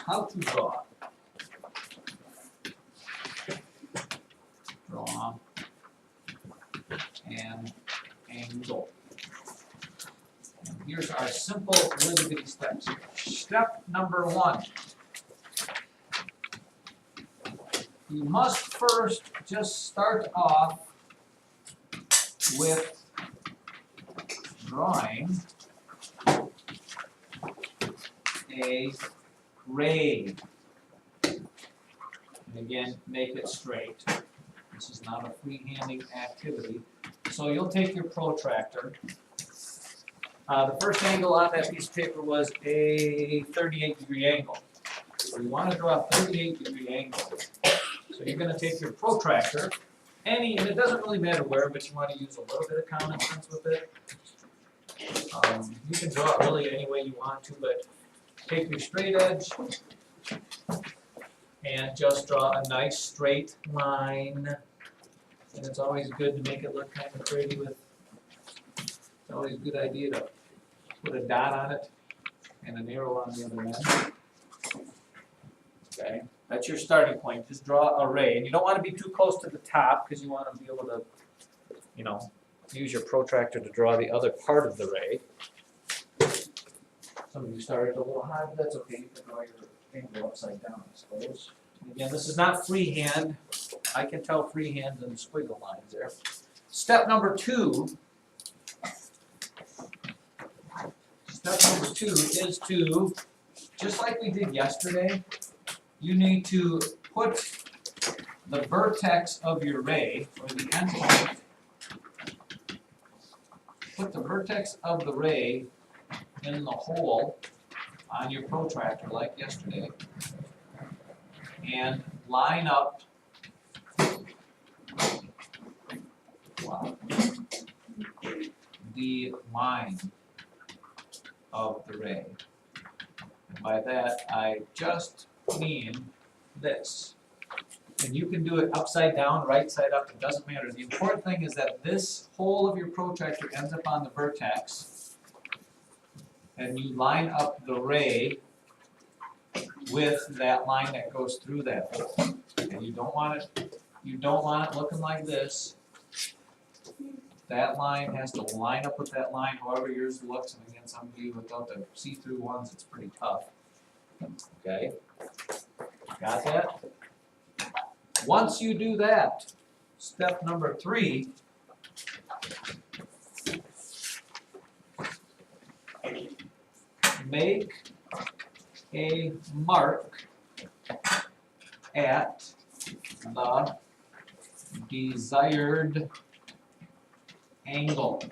how to draw. Draw an angle. And here's our simple little bitty steps. Step number 1. You must first just start off with drawing a ray. And again, make it straight. This is not a freehanding activity. So you'll take your protractor. The first angle on that piece of paper was a 38-degree angle. So you want to draw a 38-degree angle. So you're going to take your protractor, and it doesn't really matter where, but you want to use a little bit of common sense with it. You can draw it really any way you want to, but take your straight edge and just draw a nice straight line. And it's always good to make it look kind of pretty with, it's always a good idea to put a dot on it and an arrow on the other end. Okay, that's your starting point. Just draw a ray. And you don't want to be too close to the top because you want to be able to, use your protractor to draw the other part of the ray. Some of you started a little high, but that's okay. You can draw your angle upside down, I suppose. And again, this is not freehand. I can tell freehand in the squiggle lines there. Step number 2. Step number 2 is to, just like we did yesterday, you need to put the vertex of your ray, or the end point, put the vertex of the ray in the hole on your protractor like yesterday, and line up the line of the ray. And by that, I just mean this. And you can do it upside down, right side up, it doesn't matter. The important thing is that this hole of your protractor ends up on the vertex, and you line up the ray with that line that goes through that hole. And you don't want it looking like this. That line has to line up with that line, however yours looks. And again, some of you without the see-through ones, it's pretty tough. Okay? Got that? Once you do that, step number 3, make a mark at the desired angle.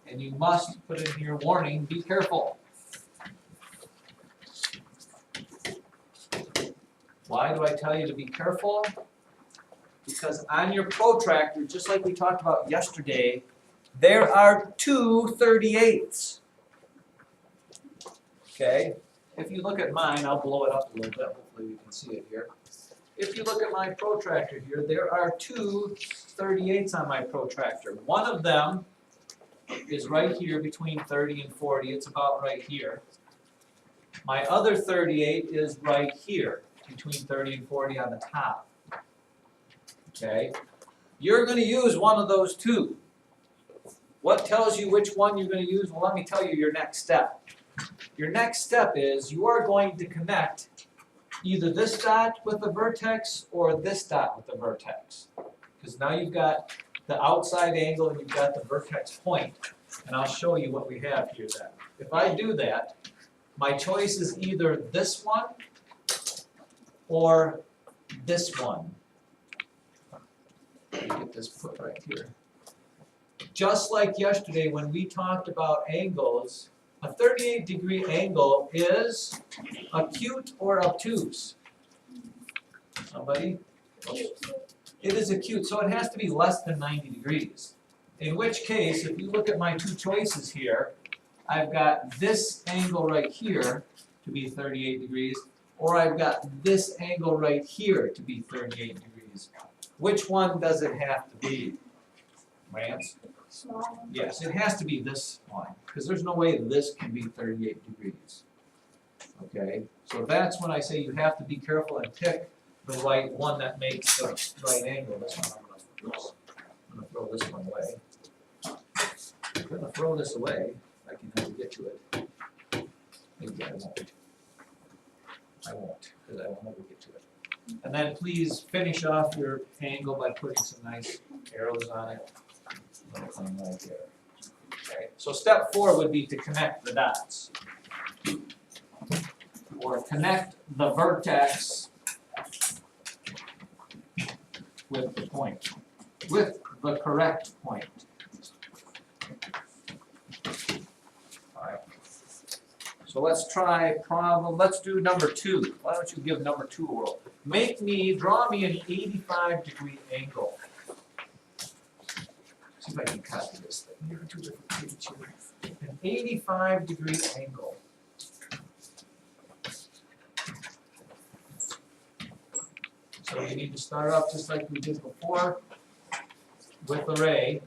And you must put in here, warning, be careful. Why do I tell you to be careful? Because on your protractor, just like we talked about yesterday, there are 2 38ths. Okay? If you look at mine, I'll blow it up a little bit, hopefully you can see it here. If you look at my protractor here, there are 2 38ths on my protractor. One of them is right here between 30 and 40. It's about right here. My other 38 is right here, between 30 and 40 on the top. Okay? You're going to use one of those 2. What tells you which one you're going to use? Well, let me tell you your next step. Your next step is you are going to connect either this dot with the vertex or this dot with the vertex. Because now you've got the outside angle and you've got the vertex point. And I'll show you what we have here then. If I do that, my choice is either this one or this one. Let me get this put right here. Just like yesterday when we talked about angles, a 38-degree angle is acute or obtuse? Somebody? It is acute, so it has to be less than 90 degrees. In which case, if you look at my 2 choices here, I've got this angle right here to be 38 degrees, or I've got this angle right here to be 38 degrees. Which one does it have to be? Rance? Yes, it has to be this one, because there's no way this can be 38 degrees. Okay, so that's when I say you have to be careful and pick the right one that makes the right angle. This one I'm gonna throw this one away. I'm gonna throw this away, if I can never get to it. Maybe I won't. I won't, because I will never get to it. And then please finish off your angle by putting some nice arrows on it. Something right there. Okay, so step 4 would be to connect the dots. Or connect the vertex with the point, with the correct point. Alright. So let's try let's do number 2. Why don't you give number 2 a whirl? Draw me an 85-degree angle. See if I can copy this thing. Here are 2 different pages here. An 85-degree angle. So you need to start off just like we did before with the ray.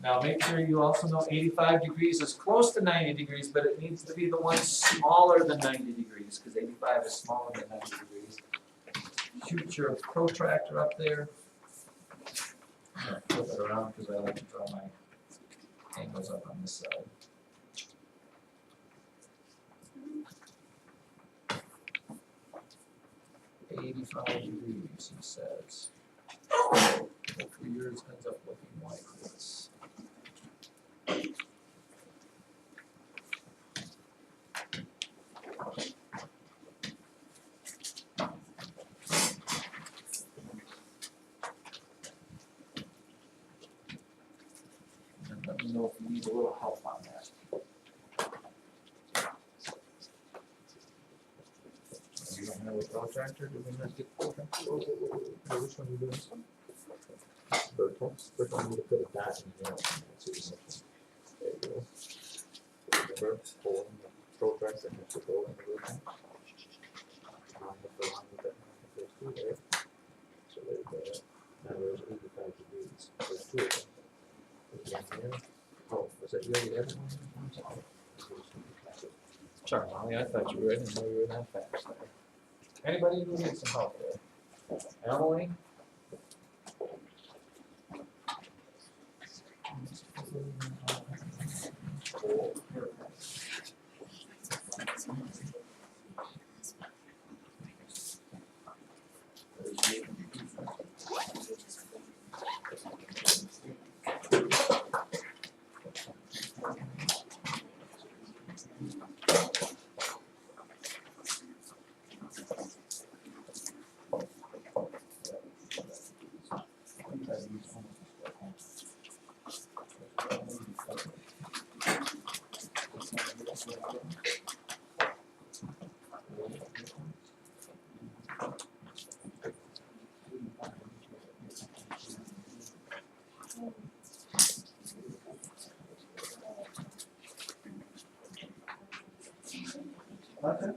Now make sure you also know 85 degrees is close to 90 degrees, but it needs to be the one smaller than 90 degrees, because 85 is smaller than 90 degrees. Shoot your protractor up there. I'm going to flip it around because I like to draw my angles up on this side. "85 degrees," he says. Hopefully yours ends up looking like this. And let me know if you need a little help on that. You don't have a protractor? Do we not get protractor? Which one are you doing? First one. First one, you need to put a dot in the middle. There you go. Remember, pulling the protractor has to go in the root. Line with the line with that line that goes through there. So there's that. Now there's 85 degrees. There's 2 of them. There's one here. Oh, was that you already had one? I'm sorry. Sorry, Molly, I thought you were, I didn't know you were that fast there. Anybody who needs some help there? Emily? Okay.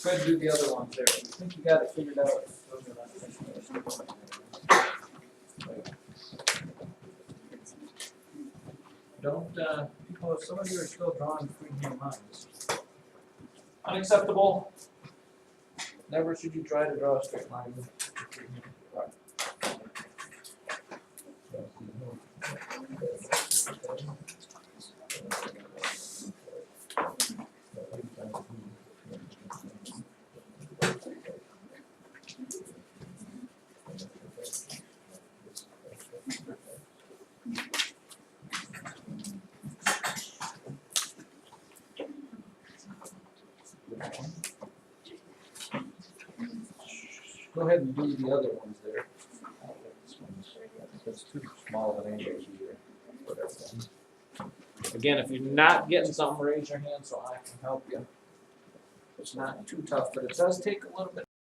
Go ahead and do the other ones there. I think you got it figured out. Don't, people, some of you are still drawing freehand lines. Unacceptable. Never should you try to draw a straight line. Go ahead and do the other ones there. This one's, I think that's too small of an angle here. Whatever. Again, if you're not getting something, raise your hand so I can help you. It's not too tough, but it does take a little bit